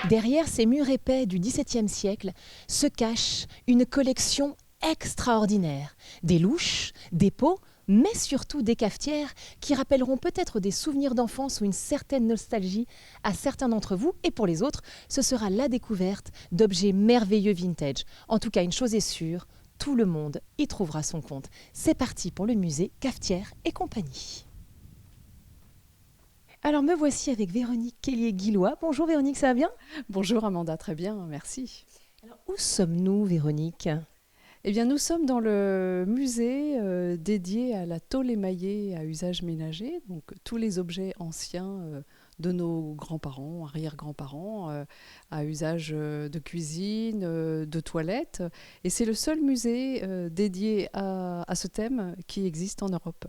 Derrière ces murs épais du XVIIe siècle se cache une collection extraordinaire. Des louches, des pots, mais surtout des cafetières qui rappelleront peut-être des souvenirs d'enfance ou une certaine nostalgie à certains d'entre vous. Et pour les autres, ce sera la découverte d'objets merveilleux vintage. En tout cas, une chose est sûre, tout le monde y trouvera son compte. C'est parti pour le musée Cafetière et compagnie. Alors me voici avec Véronique Kellier-Guillois. Bonjour Véronique, ça va bien? Bonjour Amanda, très bien, merci. Alors où sommes-nous Véronique? Eh bien, nous sommes dans le musée dédié à la tôle émaillée à usage ménager, donc tous les objets anciens de nos grands-parents, arrière-grands-parents, à usage de cuisine, de toilette. Et c'est le seul musée dédié à ce thème qui existe en Europe.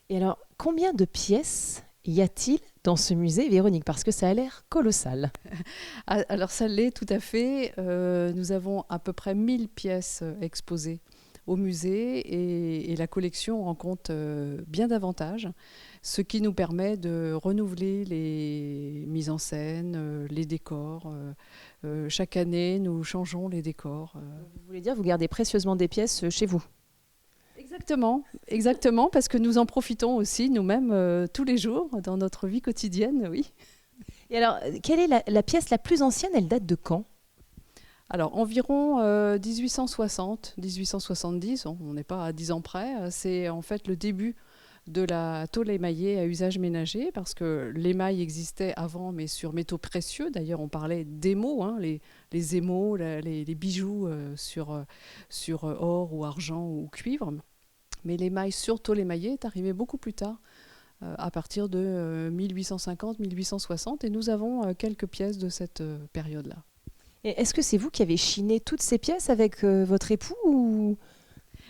Et alors, combien de pièces y a-t-il dans ce musée, Véronique? Parce que ça a l'air colossal. Alors ça l'est tout à fait. Nous avons à peu près 1000 pièces exposées au musée et la collection en compte bien davantage, ce qui nous permet de renouveler les mises en scène, les décors. Chaque année, nous changeons les décors. Vous voulez dire, vous gardez précieusement des pièces chez vous? Exactement, parce que nous en profitons aussi nous-mêmes tous les jours dans notre vie quotidienne, oui. Et alors, quelle est la pièce la plus ancienne? Elle date de quand? Alors, environ 1860, 1870, on n'est pas à 10 ans près. C'est en fait le début de la tôle émaillée à usage ménager, parce que l'émail existait avant, mais sur métaux précieux. D'ailleurs, on parlait d'émaux, hein, les émaux, les bijoux sur or ou argent ou cuivre. Mais l'émail sur tôle émaillée est arrivé beaucoup plus tard, à partir de 1850-1860, et nous avons quelques pièces de cette période-là. Et est-ce que c'est vous qui avez chiné toutes ces pièces avec votre époux ou...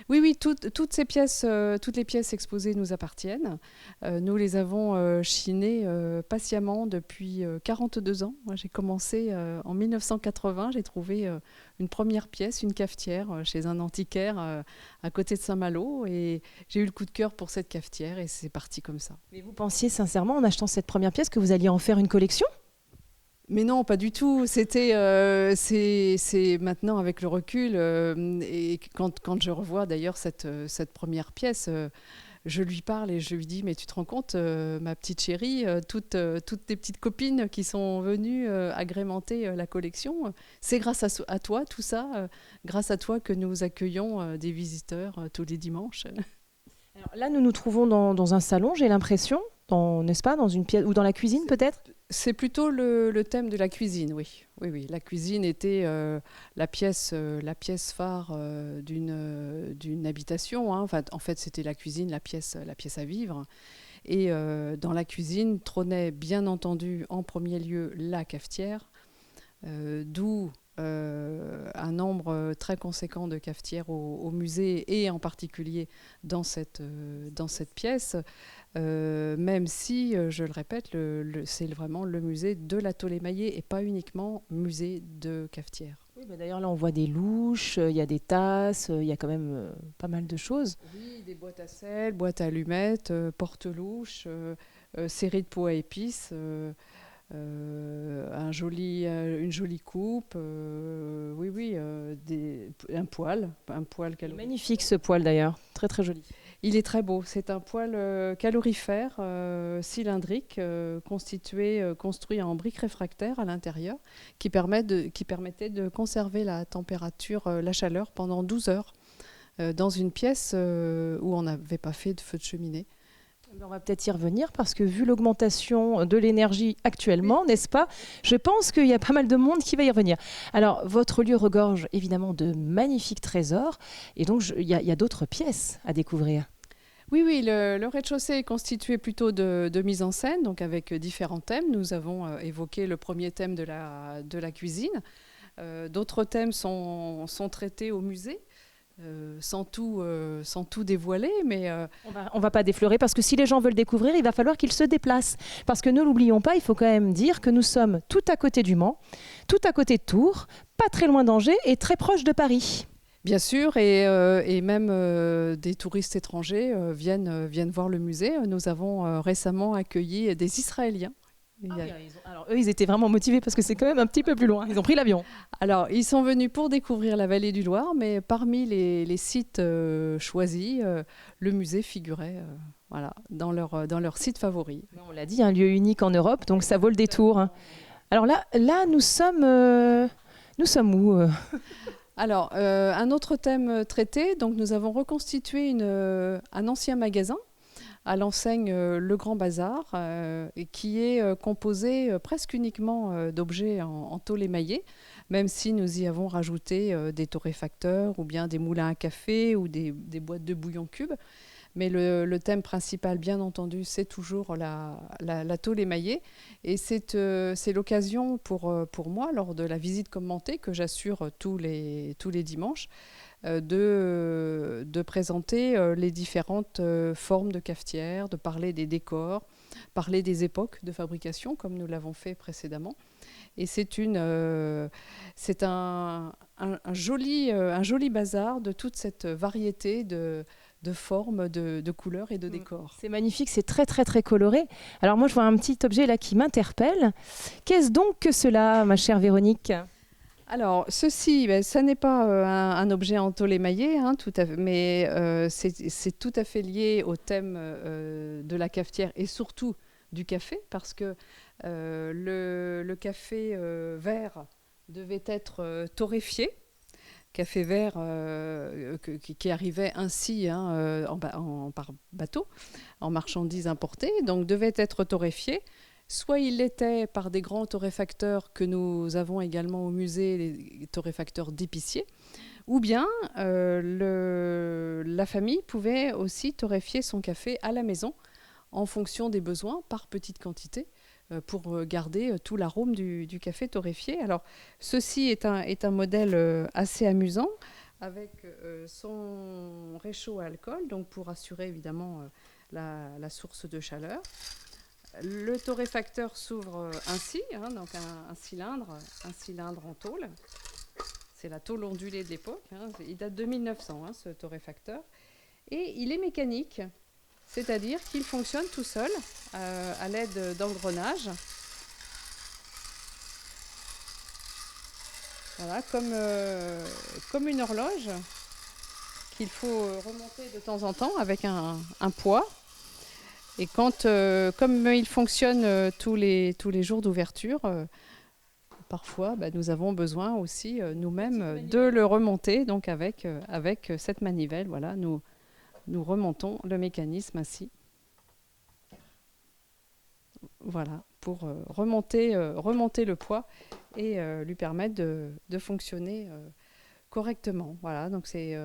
Oui, toutes ces pièces, toutes les pièces exposées nous appartiennent. Nous les avons chinées patiemment depuis 42 ans. Moi, j'ai commencé en 1980. J'ai trouvé une première pièce, une cafetière, chez un antiquaire à côté de Saint-Malo. Et j'ai eu le coup de cœur pour cette cafetière et c'est parti comme ça. Mais vous pensiez sincèrement, en achetant cette première pièce, que vous alliez en faire une collection? Mais non, pas du tout. C'est maintenant avec le recul et quand je revois d'ailleurs cette première pièce, je lui parle et je lui dis mais tu te rends compte, ma petite chérie, toutes tes petites copines qui sont venues agrémenter la collection, c'est grâce à toi tout ça, grâce à toi que nous accueillons des visiteurs tous les dimanches. Alors là, nous nous trouvons dans un salon, j'ai l'impression, n'est-ce pas, dans une pièce ou dans la cuisine peut-être? C'est plutôt le thème de la cuisine, oui. Oui. La cuisine était la pièce phare d'une habitation, hein. Enfin, en fait, c'était la cuisine, la pièce à vivre. Et dans la cuisine trônait bien entendu en premier lieu la cafetière, d'où un nombre très conséquent de cafetières au musée et en particulier dans cette pièce. Même si, je le répète, c'est vraiment le musée de la tôle émaillée et pas uniquement musée de cafetière. Oui, bah d'ailleurs là on voit des louches, il y a des tasses, il y a quand même pas mal de choses. Oui, des boîtes à sel, boîtes à allumettes, porte-louches, série de pots à épices, une jolie coupe, un poêle calorifère. Magnifique ce poêle d'ailleurs, très très joli. Il est très beau. C'est un poêle calorifère cylindrique construit en briques réfractaires à l'intérieur qui permettait de conserver la température, la chaleur pendant 12 heures dans une pièce où on n'avait pas fait de feu de cheminée. On va peut-être y revenir parce que vu l'augmentation de l'énergie actuellement, n'est-ce pas? Je pense qu'il y a pas mal de monde qui va y revenir. Alors, votre lieu regorge évidemment de magnifiques trésors et donc il y a d'autres pièces à découvrir. Oui, le rez-de-chaussée est constitué plutôt de mise en scène, donc avec différents thèmes. Nous avons évoqué le premier thème de la cuisine. D'autres thèmes sont traités au musée. Sans tout dévoiler, mais... On va pas déflorer, parce que si les gens veulent découvrir, il va falloir qu'ils se déplacent. Parce que ne l'oublions pas, il faut quand même dire que nous sommes tout à côté du Mans, tout à côté de Tours, pas très loin d'Angers et très proche de Paris. Bien sûr, et même des touristes étrangers viennent voir le musée. Nous avons récemment accueilli des Israéliens Alors eux, ils étaient vraiment motivés parce que c'est quand même un petit peu plus loin. Ils ont pris l'avion. Alors, ils sont venus pour découvrir la vallée du Loir, mais parmi les sites choisis, le musée figurait voilà, dans leur site favori. On l'a dit, un lieu unique en Europe, donc ça vaut le détour. Alors là nous sommes où Alors, un autre thème traité, donc nous avons reconstitué un ancien magasin à l'enseigne Le Grand Bazar, et qui est composé presque uniquement d'objets en tôle émaillée, même si nous y avons rajouté des torréfacteurs ou bien des moulins à café ou des boîtes de bouillon cube. Mais le thème principal, bien entendu, c'est toujours la tôle émaillée. Et c'est l'occasion pour moi, lors de la visite commentée que j'assure tous les dimanches, de présenter les différentes formes de cafetières, de parler des décors, parler des époques de fabrication, comme nous l'avons fait précédemment. Et c'est un joli bazar de toute cette variété de formes, de couleurs et de décors. C'est magnifique, c'est très très très coloré. Alors moi je vois un petit objet là qui m'interpelle. Qu'est-ce donc que cela, ma chère Véronique ? Alors, ceci, ça n'est pas un objet en tôle émaillée, hein, mais c'est tout à fait lié au thème de la cafetière et surtout du café, parce que le café vert devait être torréfié. Café vert qui arrivait ainsi par bateau, en marchandises importées, donc devait être torréfié. Soit il l'était par des grands torréfacteurs que nous avons également au musée, les torréfacteurs d'épiciers, ou bien la famille pouvait aussi torréfier son café à la maison en fonction des besoins, par petite quantité, pour garder tout l'arôme du café torréfié. Alors, ceci est un modèle assez amusant, avec son réchaud à alcool, donc pour assurer évidemment la source de chaleur. Le torréfacteur s'ouvre ainsi, donc un cylindre en tôle. C'est la tôle ondulée de l'époque. Il date de 1900, ce torréfacteur. Et il est mécanique, c'est-à-dire qu'il fonctionne tout seul à l'aide d'engrenages. Voilà, comme une horloge qu'il faut remonter de temps en temps avec un poids. Et comme il fonctionne tous les jours d'ouverture, parfois nous avons besoin aussi nous-mêmes de le remonter. Donc avec cette manivelle, voilà, nous remontons le mécanisme ainsi. Voilà, pour remonter le poids et lui permettre de fonctionner correctement. Voilà, donc c'est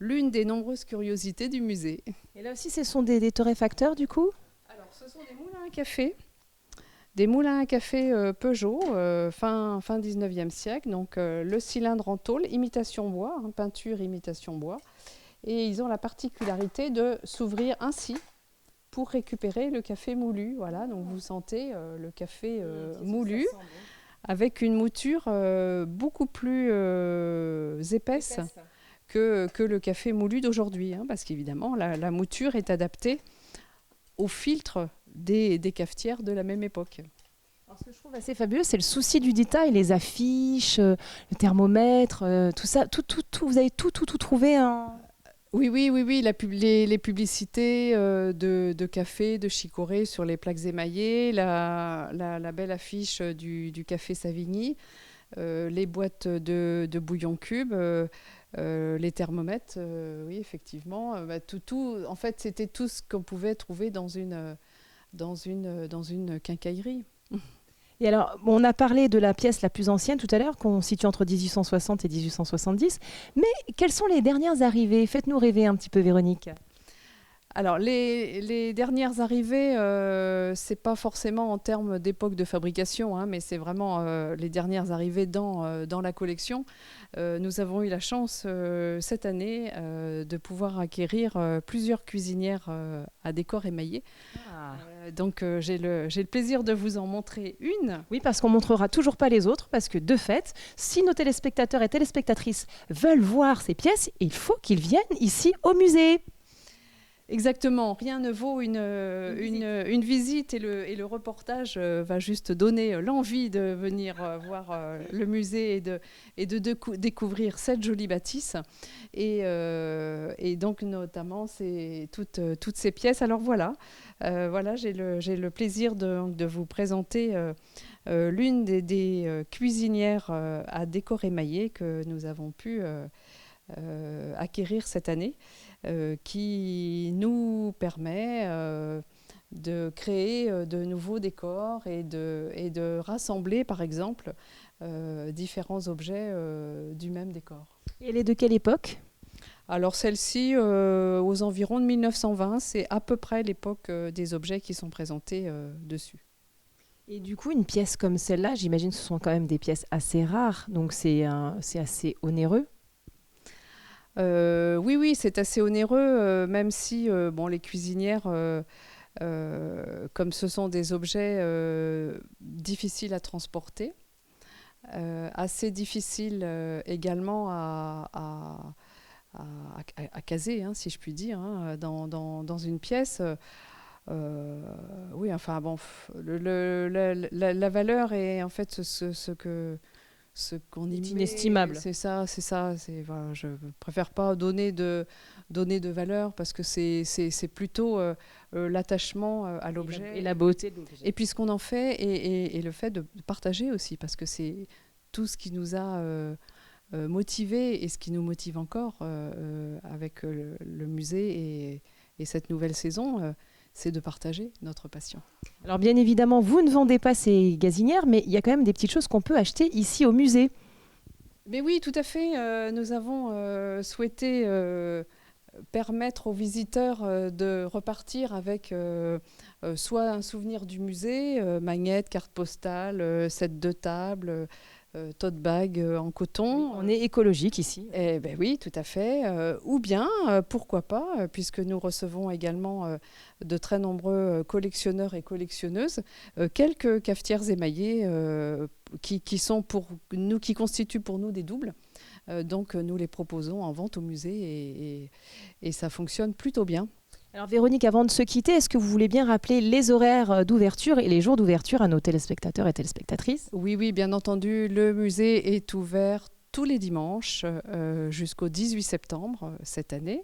l'une des nombreuses curiosités du musée. Et là aussi, ce sont des torréfacteurs, du coup ? Alors, ce sont des moulins à café. Des moulins à café Peugeot, fin 19e siècle. Donc, le cylindre en tôle, imitation bois, peinture imitation bois. Et ils ont la particularité de s'ouvrir ainsi pour récupérer le café moulu. Voilà, donc vous sentez le café moulu avec une mouture beaucoup plus épaisse. Que le café moulu d'aujourd'hui, parce qu'évidemment, la mouture est adaptée au filtre des cafetières de la même époque. Alors, ce que je trouve assez fabuleux, c'est le souci du détail, les affiches, le thermomètre, tout ça, tout, vous avez tout trouvé. Oui, les publicités de café, de chicorée sur les plaques émaillées, la belle affiche du café Savigny, les boîtes de bouillon cube, les thermomètres, oui, effectivement. Tout, en fait, c'était tout ce qu'on pouvait trouver dans une quincaillerie. Et alors, on a parlé de la pièce la plus ancienne tout à l'heure, qu'on situe entre 1860 et 1870. Mais quelles sont les dernières arrivées ? Faites-nous rêver un petit peu, Véronique. Alors, les dernières arrivées, c'est pas forcément en termes d'époque de fabrication, mais c'est vraiment les dernières arrivées dans la collection. Nous avons eu la chance cette année de pouvoir acquérir plusieurs cuisinières à décor émaillé. Donc, j'ai le plaisir de vous en montrer une. Oui, parce qu'on ne montrera toujours pas les autres, parce que de fait, si nos téléspectateurs et téléspectatrices veulent voir ces pièces, il faut qu'ils viennent ici au musée. Exactement, rien ne vaut une visite et le reportage va juste donner l'envie de venir voir le musée et de découvrir cette jolie bâtisse. Et donc notamment toutes ces pièces. Alors voilà, j'ai le plaisir de vous présenter l'une des cuisinières à décor émaillé que nous avons pu acquérir cette année, qui nous permet de créer de nouveaux décors et de rassembler, par exemple, différents objets du même décor. Et elle est de quelle époque ? Alors celle-ci, aux environs de 1920, c'est à peu près l'époque des objets qui sont présentés dessus. Et du coup, une pièce comme celle-là, j'imagine que ce sont quand même des pièces assez rares, donc c'est assez onéreux. Oui, c'est assez onéreux, même si les cuisinières, comme ce sont des objets difficiles à transporter, assez difficiles également à caser, hein, si je puis dire, hein, dans une pièce. Oui, enfin bon, la valeur est en fait ce qu'on y met, inestimable. C'est ça. Voilà, je préfère pas donner de valeur parce que c'est plutôt l'attachement à l'objet. Et la beauté de l'objet. Et puis ce qu'on en fait et le fait de partager aussi, parce que c'est tout ce qui nous a motivés et ce qui nous motive encore avec le musée et cette nouvelle saison. C'est de partager notre passion. Alors bien évidemment, vous ne vendez pas ces gazinières, mais il y a quand même des petites choses qu'on peut acheter ici au musée. Mais oui, tout à fait. Nous avons souhaité permettre aux visiteurs de repartir avec soit un souvenir du musée, magnète, carte postale, set de table, tote bag en coton. On est écologique ici. Eh ben oui, tout à fait. Ou bien, pourquoi pas, puisque nous recevons également de très nombreux collectionneurs et collectionneuses, quelques cafetières émaillées qui sont pour nous, qui constituent pour nous des doubles. Donc nous les proposons en vente au musée et ça fonctionne plutôt bien. Alors Véronique, avant de se quitter, est-ce que vous voulez bien rappeler les horaires d'ouverture et les jours d'ouverture à nos téléspectateurs et téléspectatrices ? Oui, bien entendu, le musée est ouvert tous les dimanches jusqu'au 18 septembre cette année,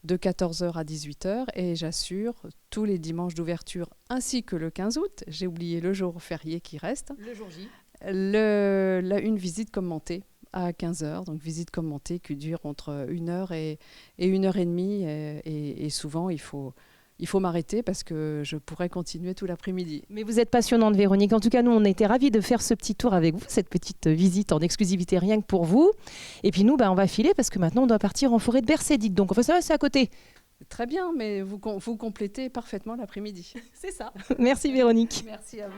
de 14h à 18h, et j'assure tous les dimanches d'ouverture ainsi que le 15 août, j'ai oublié le jour férié qui reste, le jour J, une visite commentée à 15h, donc visite commentée qui dure entre 1h et 1h30, et souvent il faut m'arrêter parce que je pourrais continuer tout l'après-midi. Mais vous êtes passionnante, Véronique. En tout cas, nous, on a été ravis de faire ce petit tour avec vous, cette petite visite en exclusivité rien que pour vous. Et puis nous, on va filer parce que maintenant, on doit partir en forêt de Bercé, dites donc. Enfin, ça va, c'est à côté. Très bien, mais vous complétez parfaitement l'après-midi. C'est ça. Merci, Véronique. Merci à vous.